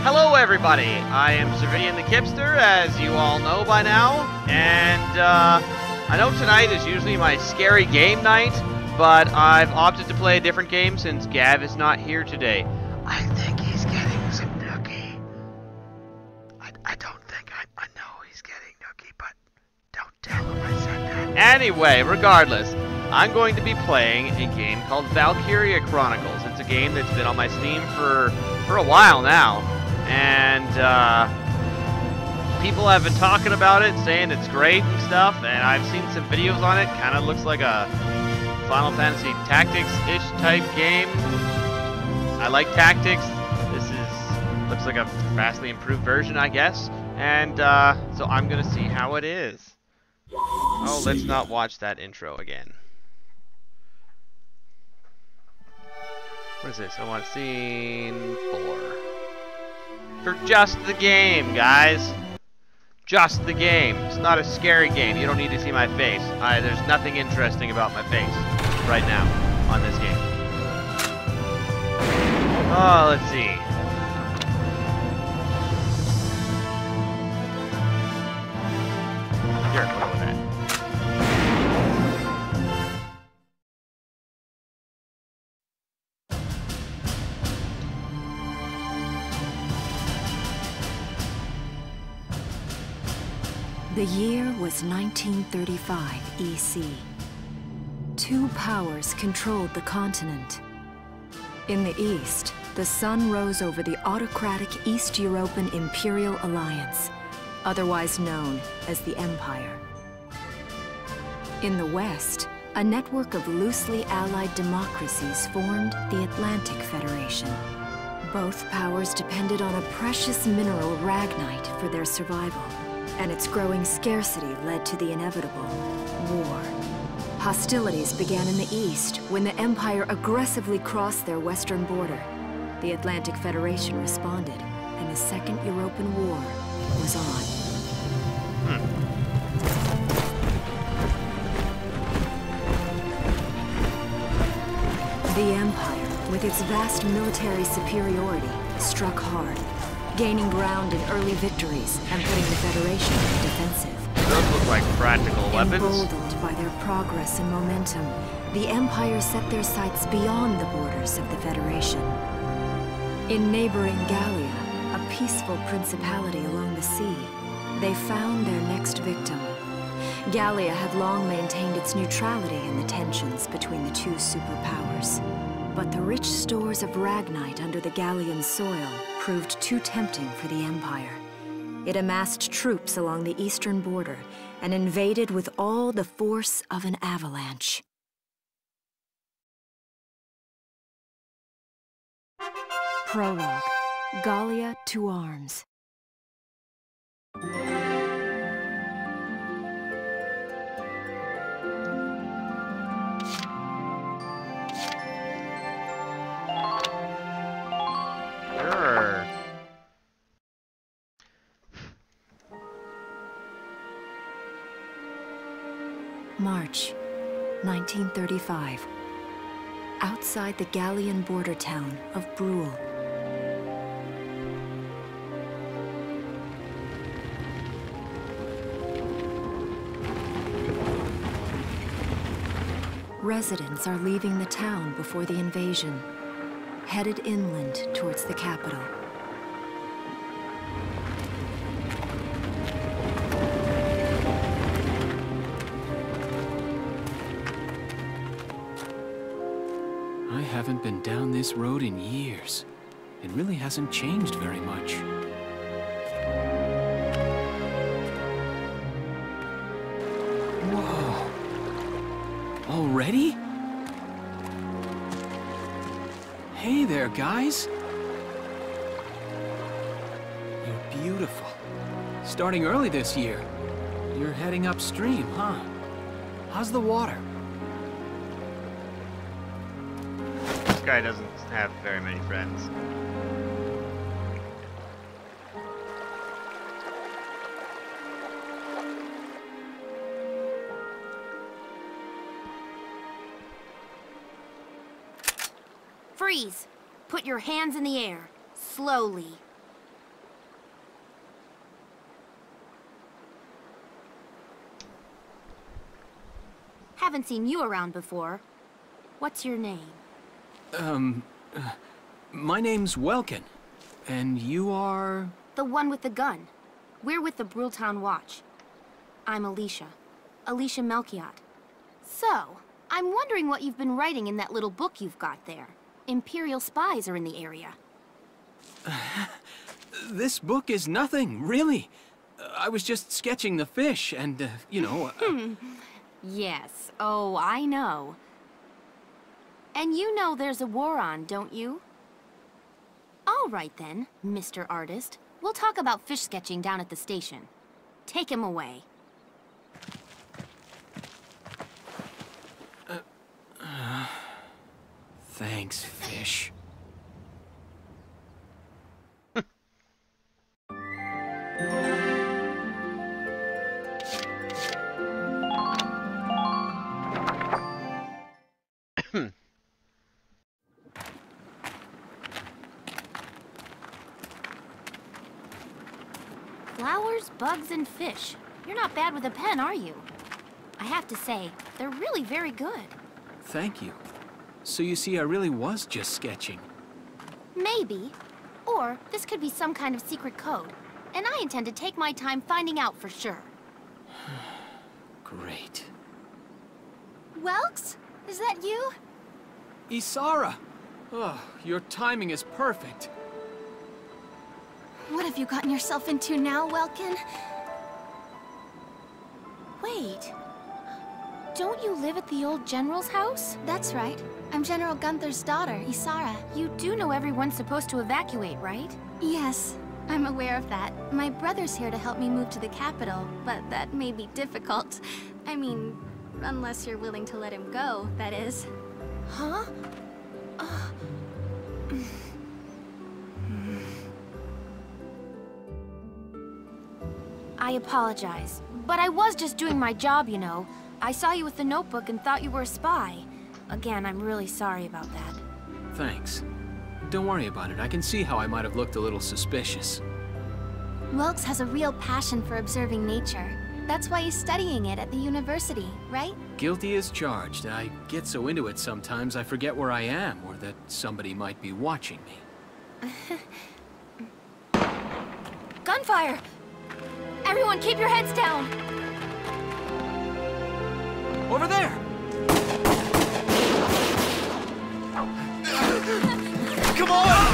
Hello everybody, I am Servidion the Kipster, as you all know by now, and I know tonight is usually my scary game night, but I've opted to play a different game since Gav is not here today. I think he's getting some nookie. I don't think I know he's getting nookie, but don't tell him I said that. Anyway, regardless, I'm going to be playing a game called Valkyria Chronicles. It's a game that's been on my Steam for a while now. And people have been talking about it, saying it's great and stuff, and I've seen some videos on it. Kind of looks like a Final Fantasy Tactics-ish type game. I like tactics. Looks like a vastly improved version, I guess. And so I'm gonna see how it is. Oh, let's not watch that intro again. What is this? I want scene 4. For just the game, guys. Just the game. It's not a scary game. You don't need to see my face. There's nothing interesting about my face right now on this game. Oh, let's see. Here, we'll go with that. The year was 1935 EC. Two powers controlled the continent. In the east, the sun rose over the autocratic East European Imperial Alliance, otherwise known as the Empire. In the west, a network of loosely allied democracies formed the Atlantic Federation. Both powers depended on a precious mineral, ragnite, for their survival. And its growing scarcity led to the inevitable war. Hostilities began in the east when the Empire aggressively crossed their western border. The Atlantic Federation responded, and the Second European War was on. The Empire, with its vast military superiority, struck hard, gaining ground in early victories and putting the Federation on the defensive. Those look like practical weapons. Emboldened by their progress and momentum, the Empire set their sights beyond the borders of the Federation. In neighboring Gallia, a peaceful principality along the sea, they found their next victim. Gallia had long maintained its neutrality in the tensions between the two superpowers. But the rich stores of ragnite under the Gallian soil proved too tempting for the Empire. It amassed troops along the eastern border and invaded with all the force of an avalanche. Prologue. Gallia to arms. March, 1935. Outside the Gallian border town of Brule. Residents are leaving the town before the invasion, headed inland towards the capital. I haven't been down this road in years. It really hasn't changed very much. Whoa! Already? Hey there, guys! You're beautiful. Starting early this year. You're heading upstream, huh? How's the water? This guy doesn't have very many friends. Freeze! Put your hands in the air. Slowly. haven't seen you around before. What's your name? My name's Welkin. And you are... The one with the gun. We're with the Brultown Watch. I'm Alicia. Alicia Melchiot. So, I'm wondering what you've been writing in that little book you've got there. Imperial spies are in the area. This book is nothing, really. I was just sketching the fish and, you know... Yes. Oh, I know. And you know there's a war on, don't you? All right then, Mr. Artist. We'll talk about fish sketching down at the station. Take him away. Thanks, fish. Flowers, bugs, and fish. You're not bad with a pen, are you? I have to say, they're really very good. Thank you. So you see, I really was just sketching. Maybe. Or this could be some kind of secret code. And I intend to take my time finding out for sure. Great. Welks? Is that you? Isara! Oh, your timing is perfect. What have you gotten yourself into now, Welkin? Wait. Don't you live at the old General's house? That's right. I'm General Gunther's daughter, Isara. You do know everyone's supposed to evacuate, right? Yes, I'm aware of that. My brother's here to help me move to the capital, but that may be difficult. I mean, unless you're willing to let him go, that is. Huh? I apologize, but I was just doing my job, you know. I saw you with the notebook and thought you were a spy. Again, I'm really sorry about that. Thanks. Don't worry about it. I can see how I might have looked a little suspicious. Welks has a real passion for observing nature. That's why he's studying it at the university, right? Guilty as charged. I get so into it sometimes I forget where I am, or that somebody might be watching me. Gunfire! Everyone keep your heads down! Over there! Come on!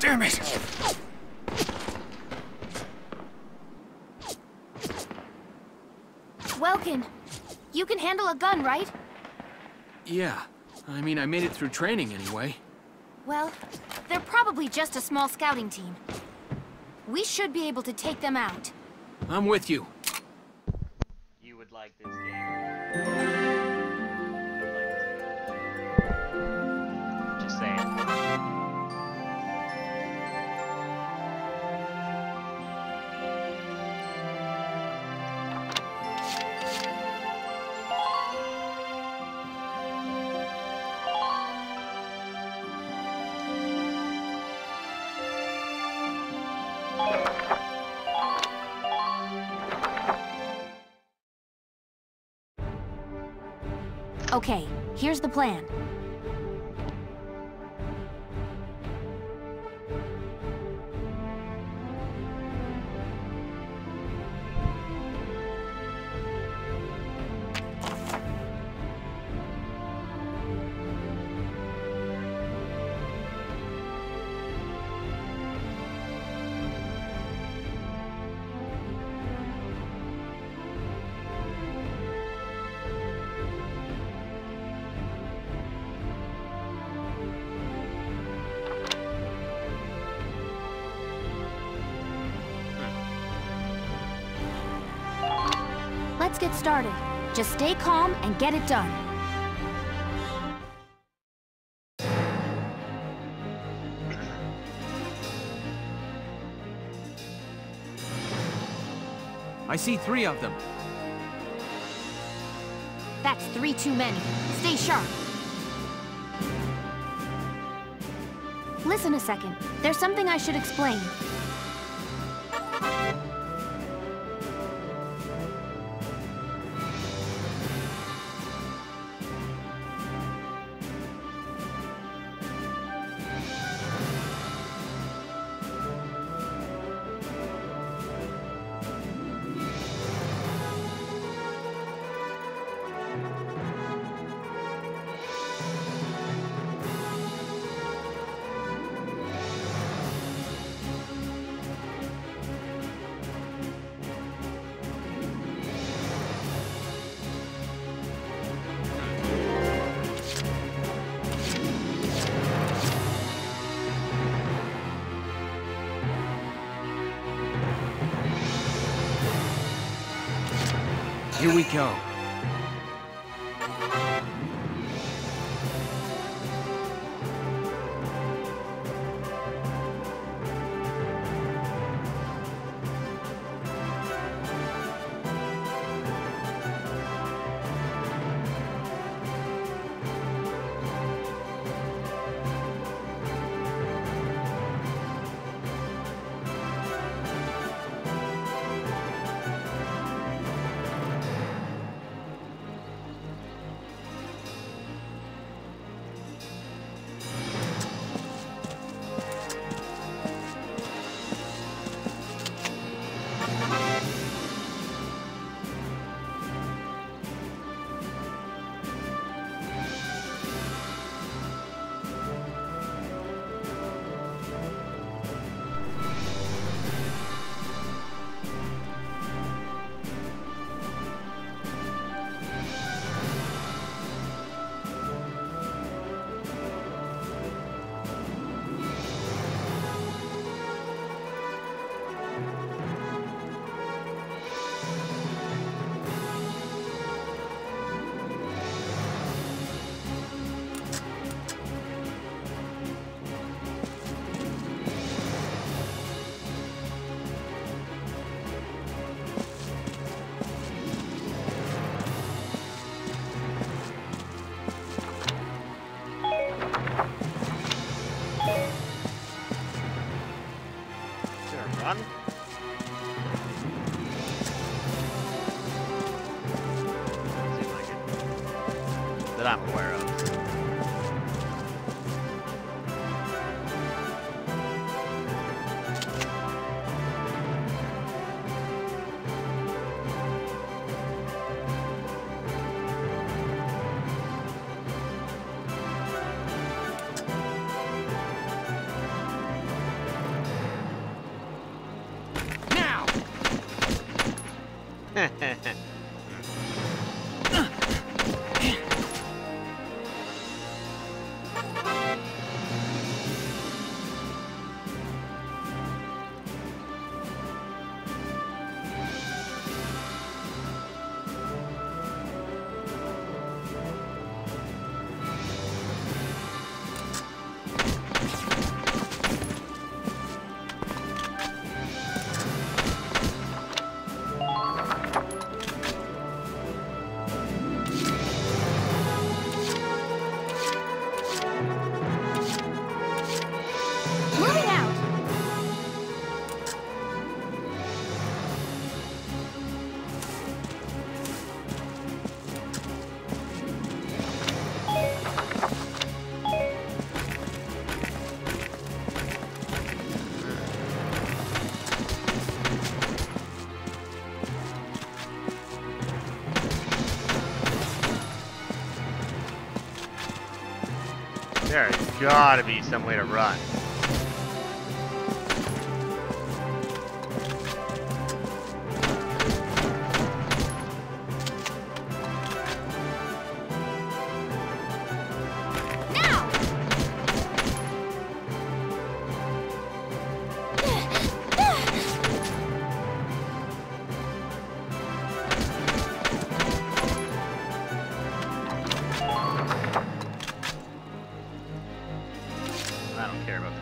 Damn it! Welkin, you can handle a gun, right? Yeah. I mean, I made it through training anyway. Well, they're probably just a small scouting team. We should be able to take them out. I'm with you. You would like this game. Just saying. Okay, here's the plan. Let's get started. Just stay calm and get it done. I see 3 of them. That's 3 too many. Stay sharp. Listen a second. There's something I should explain. Here we go. Run. Seems like it. That I'm aware of. There's gotta be some way to run. I don't care about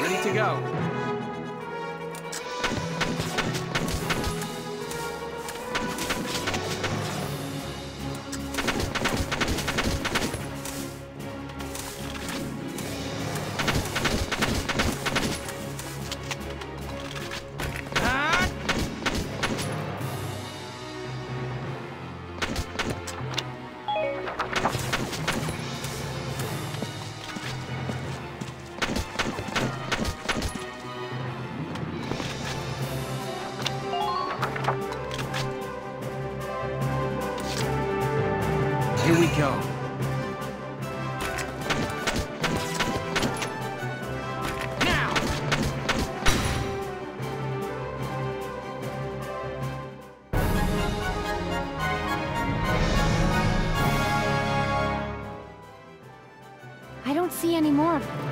Ready to go. Here we go. Now! I don't see any more of them.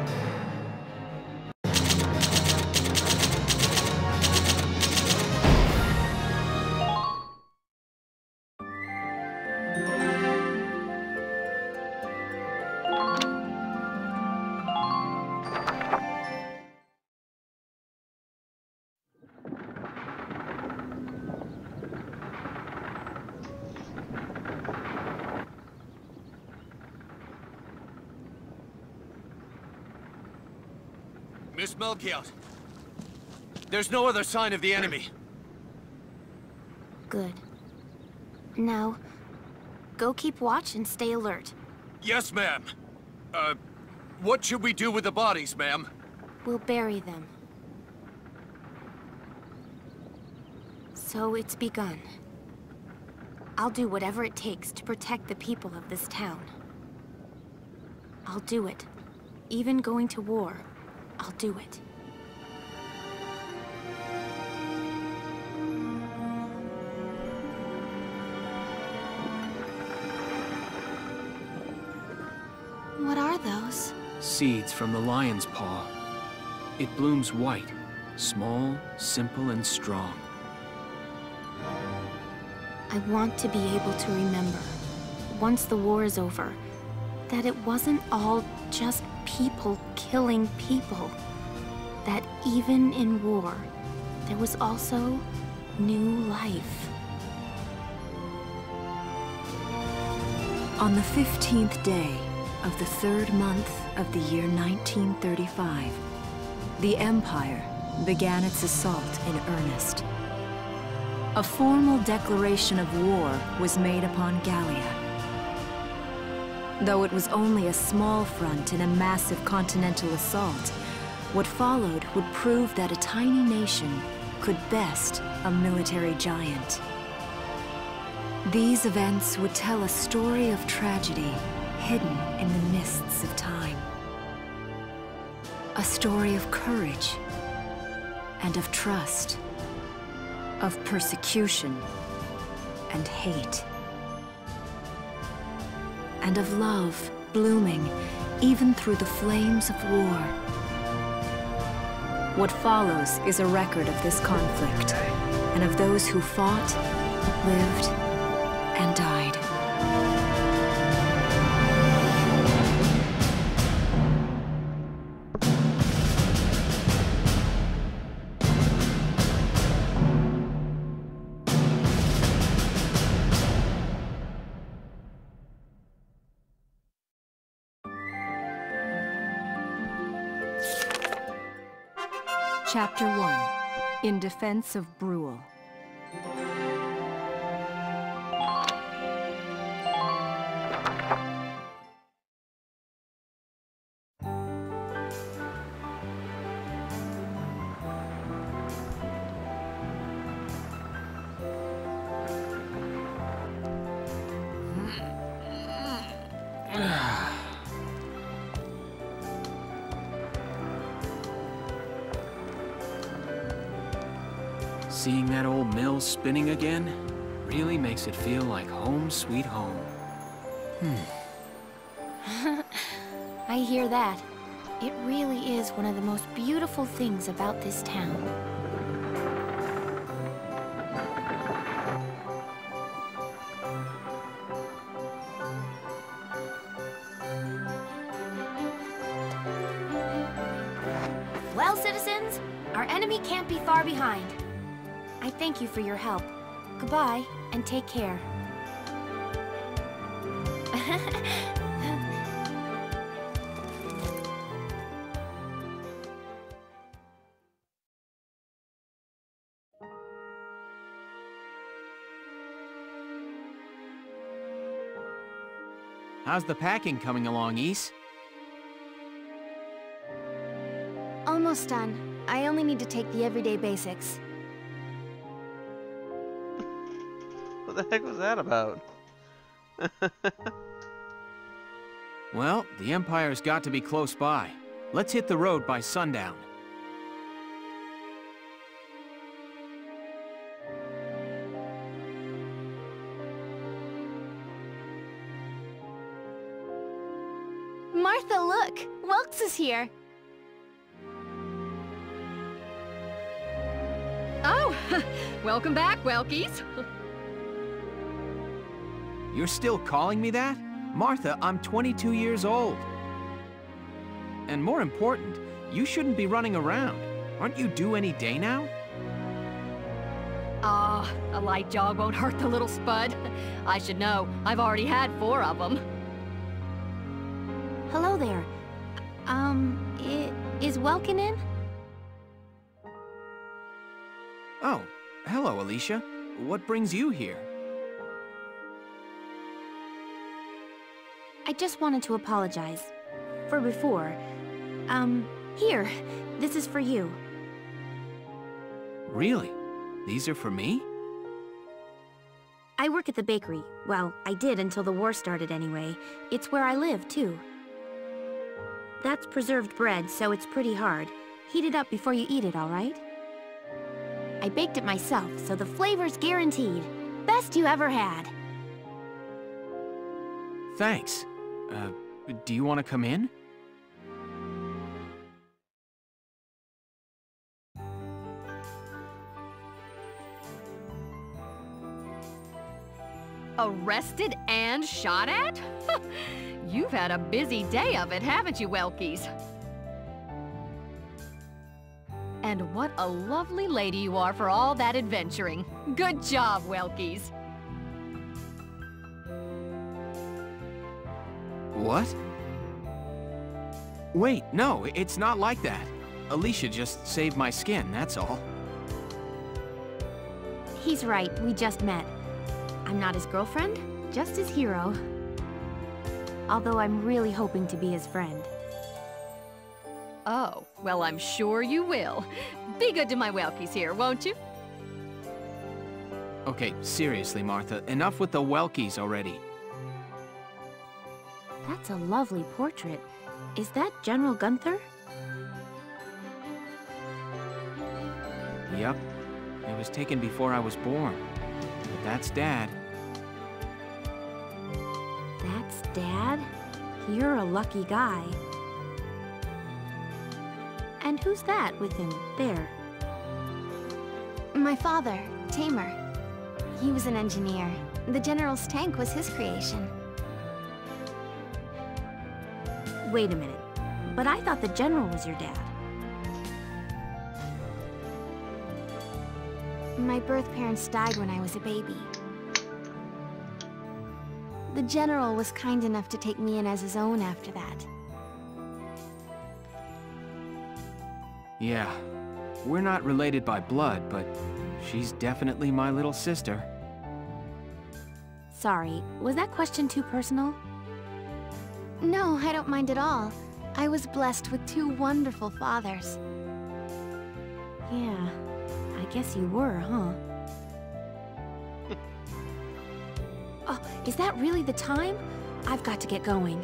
Miss Melchiot, there's no other sign of the enemy. Good. Now, go keep watch and stay alert. Yes, ma'am. What should we do with the bodies, ma'am? We'll bury them. So it's begun. I'll do whatever it takes to protect the people of this town. I'll do it. Even going to war, I'll do it. What are those? Seeds from the lion's paw. It blooms white, small, simple, and strong. I want to be able to remember, once the war is over, that it wasn't all just people killing people. That even in war, there was also new life. On the 15th day of the 3rd month of the year 1935, the Empire began its assault in earnest. A formal declaration of war was made upon Gallia. Though it was only a small front in a massive continental assault, what followed would prove that a tiny nation could best a military giant. These events would tell a story of tragedy hidden in the mists of time. A story of courage and of trust, of persecution and hate, and of love blooming even through the flames of war. What follows is a record of this conflict and of those who fought, lived, and died. Chapter 1. In Defense of Brule. Seeing that old mill spinning again really makes it feel like home sweet home. I hear that. It really is one of the most beautiful things about this town. Well, citizens, our enemy can't be far behind. I thank you for your help. Goodbye, and take care. How's the packing coming along, Ys? Almost done. I only need to take the everyday basics. What the heck was that about? Well, the Empire's got to be close by. Let's hit the road by sundown. Martha, look! Welks is here! Oh, welcome back, Welkies. You're still calling me that? Martha, I'm 22 years old. And more important, you shouldn't be running around. Aren't you due any day now? A light jog won't hurt the little spud. I should know. I've already had 4 of them. Hello there. Is Welkin in? Oh, hello, Alicia. What brings you here? I just wanted to apologize. For before. Here. This is for you. Really? These are for me? I work at the bakery. Well, I did until the war started anyway. It's where I live, too. That's preserved bread, so it's pretty hard. Heat it up before you eat it, all right? I baked it myself, so the flavor's guaranteed. Best you ever had. Thanks. Do you want to come in? Arrested and shot at? You've had a busy day of it, haven't you, Welkies? And what a lovely lady you are for all that adventuring. Good job, Welkies. What? Wait, no, it's not like that. Alicia just saved my skin, that's all. He's right, we just met. I'm not his girlfriend, just his hero. Although I'm really hoping to be his friend. Oh, well, I'm sure you will. Be good to my Welkies here, won't you? Okay, seriously, Martha, enough with the Welkies already. That's a lovely portrait. Is that General Gunther? Yep. It was taken before I was born. But that's Dad. That's Dad? You're a lucky guy. And who's that with him, there? My father, Tamer. He was an engineer. The General's tank was his creation. Wait a minute. But I thought the General was your dad. My birth parents died when I was a baby. The General was kind enough to take me in as his own after that. Yeah. We're not related by blood, but she's definitely my little sister. Sorry, was that question too personal? No, I don't mind at all. I was blessed with 2 wonderful fathers. Yeah, I guess you were, huh? Oh, is that really the time? I've got to get going.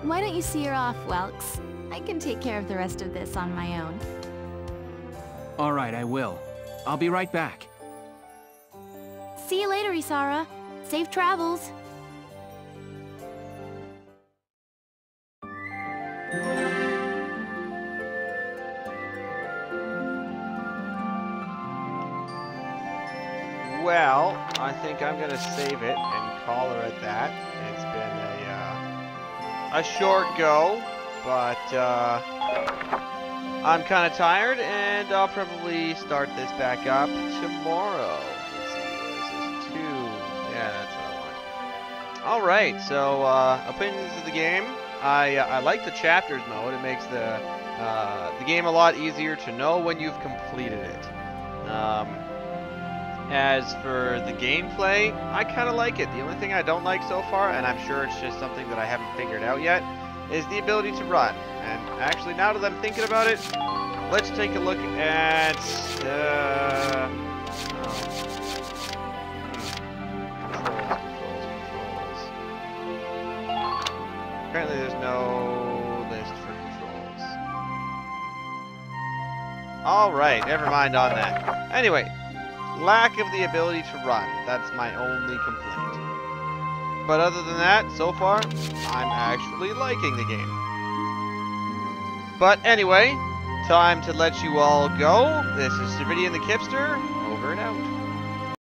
Why don't you see her off, Welks? I can take care of the rest of this on my own. All right, I will. I'll be right back. See you later, Isara. Safe travels. Well, I think I'm gonna save it and call her at that. It's been a short go, but I'm kind of tired, and I'll probably start this back up tomorrow. Let's see, what is this? 2. Yeah, that's what I want. Alright, so, opinions of the game. I like the chapters mode. It makes the game a lot easier to know when you've completed it. As for the gameplay, I kind of like it. The only thing I don't like so far, and I'm sure it's just something that I haven't figured out yet, is the ability to run. And actually, now that I'm thinking about it, let's take a look at controls. Apparently there's no list for controls. Alright, never mind on that. Anyway, lack of the ability to run. That's my only complaint. But other than that, so far, I'm actually liking the game. But anyway, time to let you all go. This is Servidion the Kipster, over and out.